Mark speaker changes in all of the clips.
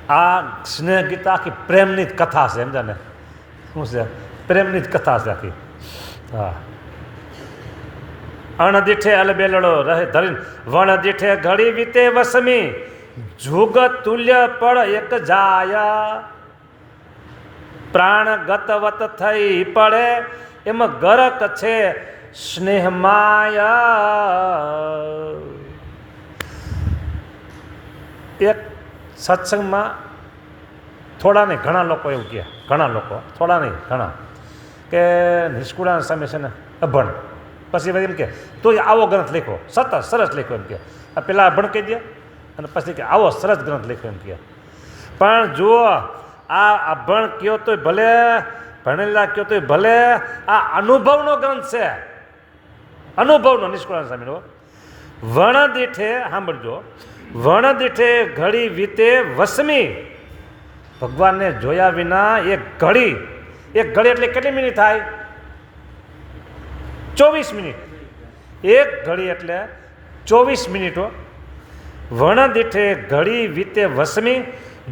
Speaker 1: આ સ્નેહ ગીત આખી પ્રેમની જ કથા છે, સમજા ને? શું છે? પ્રેમની જ કથા છે આખી. હા. અણદીઠે અલબેલડો રહે ધરીને વણ દીઠે ઘડી વીતે વસમી જુગ તુલ્ય પળ એક જાય પ્રાણ ગતવત થઈ પડે એમ ગરક છે સ્નેહ માયા. એક સત્સંગમાં થોડા નહીં ઘણા લોકો એવું કહે, ઘણા લોકો, થોડા નહીં ઘણા, કે નિષ્કુળાનંદ સ્વામી છે ને અભણ, પછી એમ કે તો આવો ગ્રંથ લખો, સરસ લખ્યો એમ કે. પેલા અભણ કહી દે અને પછી કે આવો સરસ ગ્રંથ લખ્યો એમ કે. પણ જુઓ, આ અભણ કયો તોય ભલે, ભણેલા કયો તોય ભલે, આ અનુભવનો ગ્રંથ છે, અનુભવનો નિષ્કુળાનંદ સ્વામીનો. વણ દીઠે, સાંભળજો, વણ દીઠે ઘડી વીતે વસમી, ભગવાનને જોયા વિના એક ઘડી એટલે કેટલી મિનિટ થાય? 24 મિનિટ. એક ઘડી એટલે 24 મિનિટો. વણ દીઠે ઘડી વીતે વસમી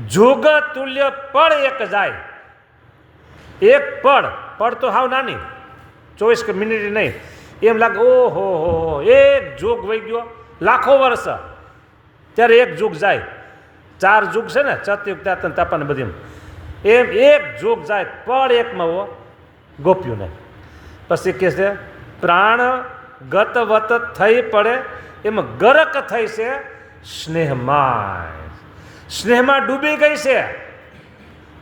Speaker 1: જુગ તુલ્ય પળ એક જાય. એક પળ તો હાવ નાની, 24 મિનિટ નહીં. એમ લાગે ઓહો હો, એક જુગ વહી ગયો, લાખો વર્ષ. ત્યારે એક જુગ જાય. 4 જુગ છે ને, સતયુગ ત્યાતન તાપન બધી, એમ એક જુગ જાય, પળ એકમાં હો ગોપ્યું નહીં. પછી કે છે પ્રાણ ગતવત થઈ પડે એમ ગરક થઈ છે સ્નેહમાં. સ્નેહમાં ડૂબી ગઈ છે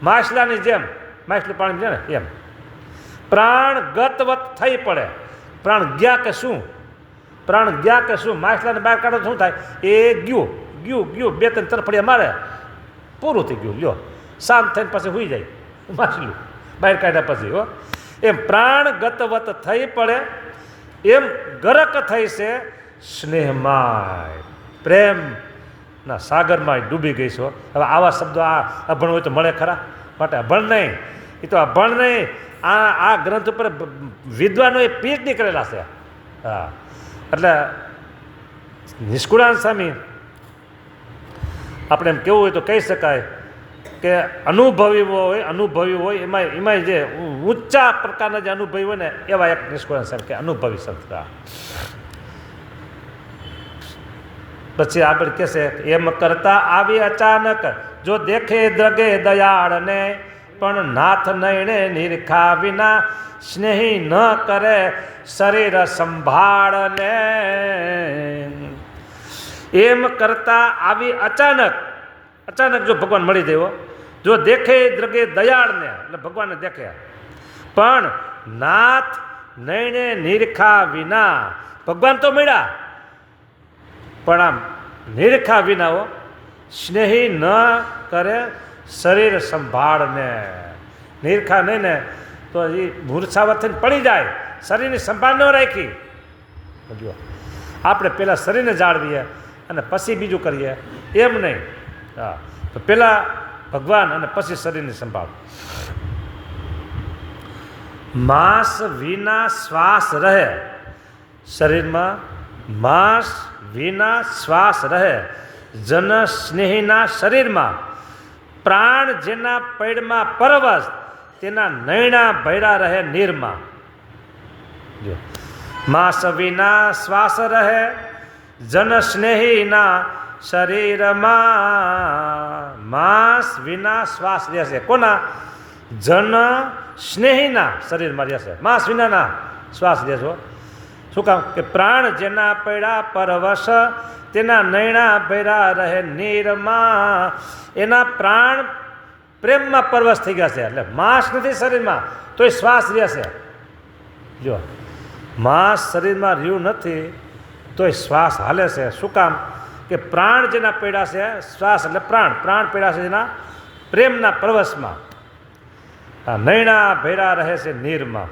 Speaker 1: માછલાની જેમ, માછલું પાણી છે ને એમ. પ્રાણ ગતવત થઈ પડે, પ્રાણ ગયા કે શું? પ્રાણ ગયા કે શું? માછલાને બહાર કાઢો શું થાય? એ ગયું 2-3 તરફડિયા મારે, પૂરું થઈ ગયું. લ્યો, શાંત થઈને પછી સુઈ જાય માછલું બહાર કાઢ્યા પછી. હો, એમ પ્રાણ ગતવત થઈ પડે એમ ગરક થઈ છે સ્નેહમાં, પ્રેમના સાગરમાં ડૂબી ગઈ છો. હવે આવા શબ્દો આ અભણ હોય તો મળે ખરા? માટે અભણ નહીં, એ તો અભણ નહીં, આ ગ્રંથ ઉપર વિદ્વાનોએ પીએચડી કરેલા છે. હા, એટલે નિષ્કુળાનંદ સ્વામી આપણે એમ કેવું હોય તો કહી શકાય કે અનુભવી હોય એમાં જે ઊંચા પ્રકારના જે અનુભવી હોય ને એવા એક નિષ્કુળાનંદ સ્વામી કે અનુભવી સંત. પછી આગળ કે છે એમ કરતા આવી અચાનક જો દેખે દ્રગે દયાળને પણ નાથ નયણે નિરખા વિના સ્નેહી ન કરે શરીર સંભાળને. એમ કરતા આવી અચાનક જો ભગવાન મળી જાય, જો દેખે દ્રગે દયાળને એટલે ભગવાનને દેખે, પણ નાથ નયણે નિરખા વિના, ભગવાન તો મળ્યા પણ આમ નિરખા વિના સ્નેહી ન કરે શરીર સંભાળને. નિરખા નહીં ને તો એ મૂર્છાવત થઈને પડી જાય, શરીરની સંભાળ ન રાખી. જો આપણે પહેલાં શરીરને જાળવીએ અને પછી બીજું કરીએ એમ નહીં. હા, તો પહેલાં ભગવાન અને પછી શરીરની સંભાળ. માંસ વિના શ્વાસ રહે શરીરમાં, માંસ વિના શ્વાસ રહે જન સ્નેહીના શરીરમાં. પ્રાણ જેના પૈડમાં પરવશ તેના નૈણા ભૈરા રહે નીરમાં. જો માંસ વિના શ્વાસ રહે જન સ્નેહીના શરીરમાં. માંસ વિના શ્વાસ રહેશે કોના? જન સ્નેહીના શરીરમાં રહેશે. માંસ વિનાના શ્વાસ રહેશો. શું કામ? કે પ્રાણ જેના પૈડા પરવશ તેના નૈણા ભૈરા રહે નીરમાં. એના પ્રાણ પ્રેમમાં પરવશ થઈ ગયા છે, એટલે માંસ નથી શરીરમાં તોય શ્વાસ રહેશે. જો માંસ શરીરમાં રહ્યું નથી તોય શ્વાસ હાલે છે. શું કામ? કે પ્રાણ જેના પૈડા છે, શ્વાસ એટલે પ્રાણ પૈડા છે જેના પ્રેમના પરવશમાં. નૈણા ભૈરા રહે છે નીરમાં.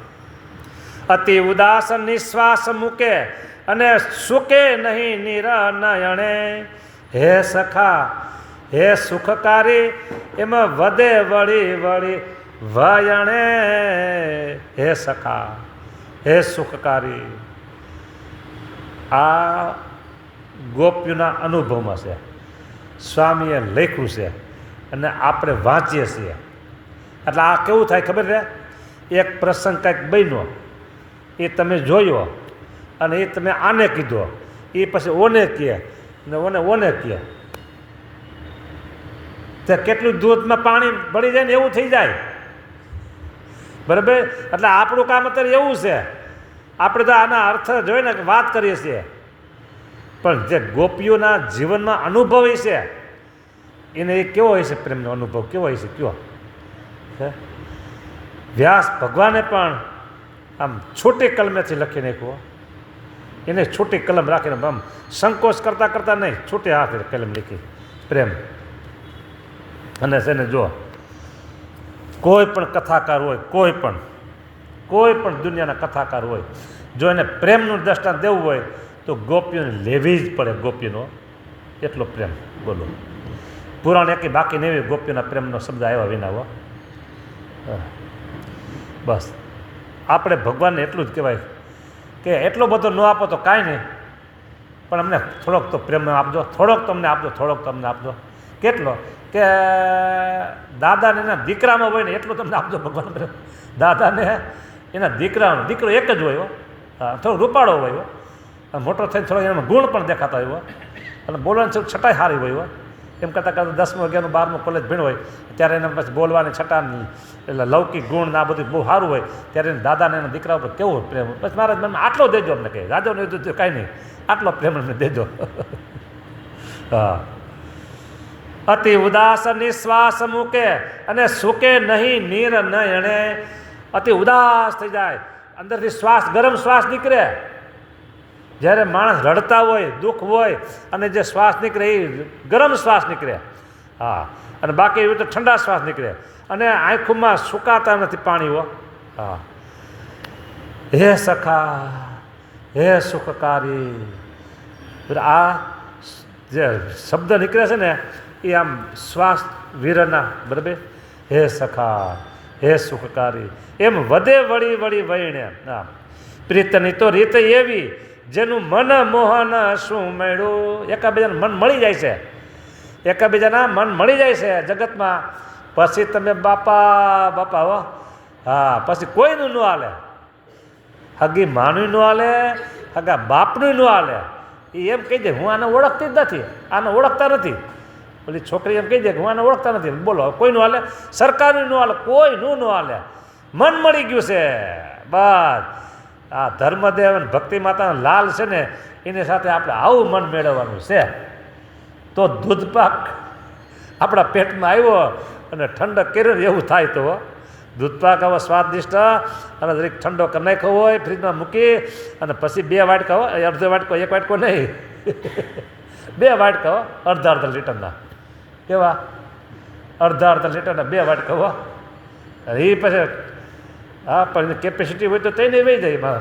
Speaker 1: અતિ ઉદાસ નિશ્વાસ મૂકે અને સુકે નહીં નિરનયણે. હે સખા હે સુખકારી એમાં વધે વળી વયણે. હે સખા હે સુખકારી. આ ગોપીઓના અનુભવમાં છે, સ્વામીએ લખ્યું છે અને આપણે વાંચીએ છીએ. એટલે આ કેવું થાય ખબર છે? એક પ્રસંગ કંઈક બન્યો, એ તમે જોયો અને એ તમે આને કીધો, એ પછી ઓને કહે ને ઓને કહે, તો કેટલું દૂધમાં પાણી ભળી જાય ને એવું થઈ જાય. બરાબર? એટલે આપણું કામ અત્યારે એવું છે, આપણે તો આના અર્થ જોઈને વાત કરીએ છીએ, પણ જે ગોપીઓના જીવનમાં અનુભવ છે એને એ કેવો હોય છે? પ્રેમનો અનુભવ કેવો હોય છે? કયો વ્યાસ ભગવાને પણ આમ છોટી કલમેથી લખી નાખ્યો, એને છોટી કલમ રાખીને આમ સંકોચ કરતાં કરતાં નહીં, છૂટે હાથે કલમ લીખી પ્રેમ. અને છે ને જો કોઈ પણ કથાકાર હોય, કોઈ પણ દુનિયાના કથાકાર હોય, જો એને પ્રેમનું દ્રષ્ટાંત દેવું હોય તો ગોપીઓને લેવી જ પડે. ગોપીનો એટલો પ્રેમ, બોલો. પુરાણ એકી બાકી નહીં હોય ગોપીઓના પ્રેમનો શબ્દ આવ્યા વિના હો. બસ આપણે ભગવાનને એટલું જ કહેવાય કે એટલો બધો ન આપો તો કાંઈ નહીં, પણ અમને થોડોક તો પ્રેમ આપજો, થોડોક તમને આપજો, થોડોક તમને આપજો. કેટલો? કે દાદાને એના દીકરામાં હોય ને એટલો તમને આપજો ભગવાન પ્રેમ. દાદાને એના દીકરો એક જ હોય, થોડો રૂપાળો હોય, મોટો થઈને થોડો એમાં ગુણ પણ દેખાતા હોય, અને બોલવાની થોડી છટાઈ સારી હોય. એમ કરતાં 10મું 11મું 12મું કોલેજ ભણ હોય ત્યારે એને પછી બોલવાની છટાની એટલે લૌકિક ગુણ આ બધું બહુ સારું હોય, ત્યારે એને દાદાને એના દીકરા ઉપર કેવો પ્રેમ. પછી મારા મનમાં આટલો દેજો અમને કહે, રાજો નહીં તો કાંઈ નહીં, આટલો પ્રેમ અમને દેજો. હા. અતિ ઉદાસ નિશ્વાસ મૂકે અને સુકે નહીં નીર ન એણે. અતિ ઉદાસ થઈ જાય, અંદરથી શ્વાસ, ગરમ શ્વાસ નીકળે. જ્યારે માણસ રડતા હોય, દુઃખ હોય, અને જે શ્વાસ નીકળે એ ગરમ શ્વાસ નીકળે. હા. અને બાકી એવી તો ઠંડા શ્વાસ નીકળે, અને આંખોમાં સુકાતા નથી પાણીઓ. હા. હે સખા, હે સુખકારી, આ જે શબ્દ નીકળે છે ને એ આમ શ્વાસ વીરના. બરાબર? હે સખા, હે સુખકારી, એમ વધે વળી વળી વહીને. હા. પ્રીતની તો રીત એવી જેનું મન મોહન શું મળ્યું. એકાબીજાનું મન મળી જાય છે, એકાબીજાના મન મળી જાય છે જગતમાં. પછી તમે બાપા હો. હા. પછી કોઈનું ન હાલે, હગી માનું ન હાલે, હગા બાપનું ન હાલે. એ એમ કહી દે હું આને ઓળખતી જ નથી, આને ઓળખતા નથી. પેલી છોકરી એમ કહી દે કે હું આને ઓળખતા નથી. બોલો, કોઈનું હાલે? સરકારનું ન હાલે, કોઈનું ન હાલે. મન મળી ગયું છે બસ. આ ધર્મદેવ અને ભક્તિ માતાના લાલ છે ને એની સાથે આપણે આવું મન મેળવવાનું છે. તો દૂધપાક આપણા પેટમાં આવ્યો અને ઠંડક કર્યો એવું થાય. તો દૂધપાક આવો સ્વાદિષ્ટ અને દરેક ઠંડો કરી નાખ્યો હોય, ફ્રીજમાં મૂકી અને પછી 2 વાટકા હોય, અડધો વાટકો, 1 વાટકો નહીં, 2 વાટકા હો, અડધા લીટરના. કેવા? અડધા લીટરના 2 વાટકા હો. એ પછી હા, પણ કેપેસિટી હોય તો તેને વહી જાય.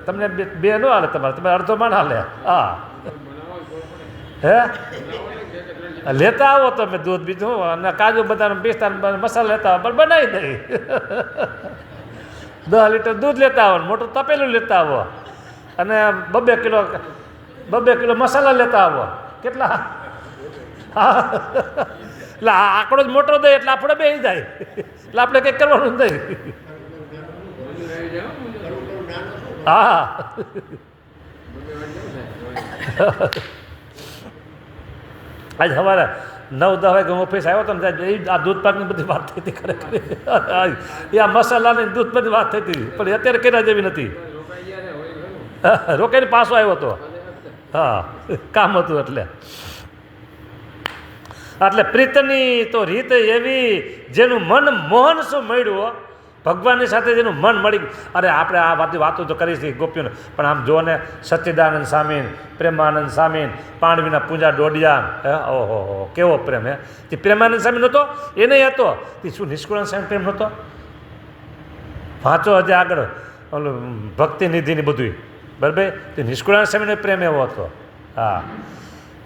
Speaker 1: તમને 2 ન હાલે, તમે અડધો માં હાલે. હા. હે લેતા આવો તમે દૂધ બીજું અને કાજુ બદામ પિસ્તા મસાલા લેતા આવો, પણ બનાવી દઈ. 10 લીટર દૂધ લેતા આવો, મોટું તપેલું લેતા આવો, અને 2 કિલો મસાલા લેતા આવો. કેટલા? હા. એટલે આંકડો જ મોટો દે એટલે આપણે બેસી જાય, એટલે આપણે કંઈક કરવાનું નહીં. હા. આજે સવારે 9-10 વાગે ઓફિસ આવ્યો હતો ને, આ દૂધપાકની બધી વાત થઈ હતી ખરેખર. એ આ મસાલાની દૂધ બધી વાત થઈ હતી, પણ અત્યારે કર્યા જેવી નથી. રોકાઈને પાછો આવ્યો હતો. હા, કામ હતું એટલે. એટલે પ્રીતની તો રીત એવી જેનું મન મોહન શું મળ્યું. ભગવાનની સાથે જેનું મન મળી ગયું. અરે આપણે આ વાતો તો કરી છે ગોપીઓને, પણ આમ જો ને સચ્ચિદાનંદ સ્વામી, પ્રેમાનંદ સ્વામી, પાંડવીના પૂજા ડોડિયા. ઓહો, કેવો પ્રેમ! હે તે પ્રેમાનંદ સ્વામી નહોતો, એ નહીં હતો. તે શું નિષ્કુળાનંદ સ્વામી પ્રેમ નહોતો? વાંચો હજી આગળ ઓલું ભક્તિ નિધિની બધું. બરાબર? તે નિષ્કુળાનંદ સ્વામીનો પ્રેમ એવો હતો. હા.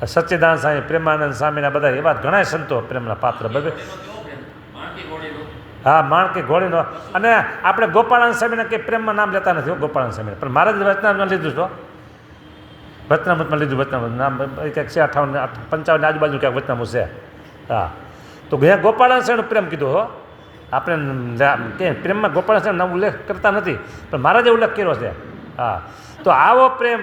Speaker 1: સચ્ચિદાનંદ સ્વામી, પ્રેમાનંદ સ્વામીના બધા એવા ઘણા સંતો પ્રેમના પાત્ર. બરાબર? હા, માણકી ઘોડીનો. અને આપણે ગોપાળાનંદ સ્વામીને કંઈ પ્રેમમાં નામ લેતા નથી. ગોપાળાનંદ સ્વામીને પણ મારા જ વચનામૃતમાં લીધું છો. વચનામૃતમાં લીધું. વચનામૃત નામ કંઈક છે 58-55 આજુબાજુ ક્યાંક વચનામૃત છે. હા. તો ગયા ગોપાળાંશનો પ્રેમ કીધો હો, આપણે કે પ્રેમમાં ગોપાળાંશનો નામ ઉલ્લેખ કરતા નથી, પણ મહારાજે ઉલ્લેખ કર્યો છે. હા, તો આવો પ્રેમ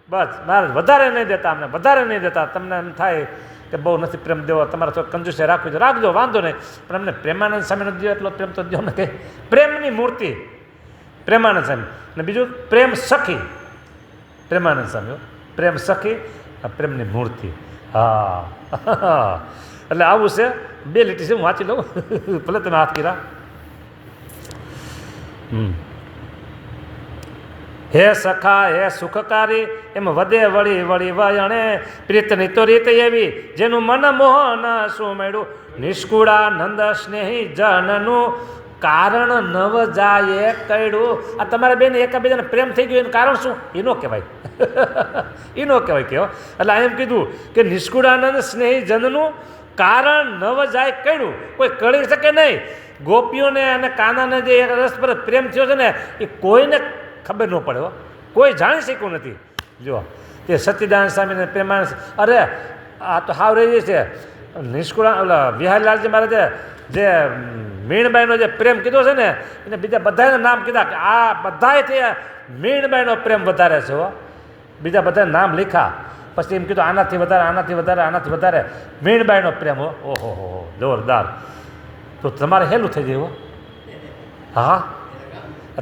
Speaker 1: બસ મહારાજ વધારે નહીં દેતા, અમને વધારે નહીં દેતા. તમને એમ થાય કે બહુ નથી પ્રેમ દેવો, તમારે તો કંજૂસે રાખવી તો રાખજો, વાંધો નહીં, પણ અમને પ્રેમાનંદ સ્વામીનો દો એટલો પ્રેમ તો દો ને, કે પ્રેમની મૂર્તિ પ્રેમાનંદ સ્વામી. અને બીજું પ્રેમ સખી પ્રેમાનંદ સ્વામી, પ્રેમ સખી પ્રેમની મૂર્તિ. હા એટલે આવું છે. 2 લીટી છે, હું વાંચી લઉં, ભલે તમે હાથ કર્યા. હે સખા હે સુખકારી એમ વધે વળી વળી વયણે, પ્રીતની તો રીત એવી જેનું મન મોહન શું મળ્યું, નિષ્કુળાનંદ સ્નેહી જનનું કારણ નવ જાય કયડું. આ તમારા બેન એકબીજાને પ્રેમ થઈ ગયો એનું કારણ શું? એ નો કહેવાય, એ નો કહેવાય કહો. એટલે એમ કીધું કે નિષ્કુળાનંદ સ્નેહી જનનું કારણ નવ જાય કયડું, કોઈ કળી શકે નહીં. ગોપીઓને અને કાનાને જે એક રસપર પ્રેમ થયો છે ને, એ કોઈને ખબર ન પડે હો, કોઈ જાણી શક્યું નથી. જો તે સચ્ચિદાનંદ સ્વામીને પ્રેમાનંદ, અરે આ તો હાવ રહી છે. નિષ્કુળા ઓલા વિહારીલાલજી મહારાજે જે મીણબાઈનો જે પ્રેમ કીધો છે ને, એને બીજા બધાને નામ કીધા કે આ બધાથી મીણબાઈનો પ્રેમ વધારે છે હો. બીજા બધા નામ લીખા, પછી એમ કીધું આનાથી વધારે, આનાથી વધારે, આનાથી વધારે મીણબાઈનો પ્રેમ હો. ઓહો હો, જોરદાર. તો તમારે હેલું થઈ જાય હો. હા,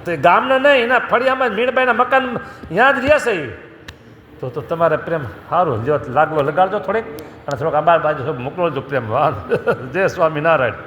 Speaker 1: તો ગામના નહીં, એના ફળિયામાં મીણબાઈના મકાન ત્યાં જ રહેશે એ. તો તમારે પ્રેમ સારું જો લાગલો લગાડજો થોડીક, અને થોડોક આ બાજુ મોકલો જો પ્રેમ. જય સ્વામિનારાયણ.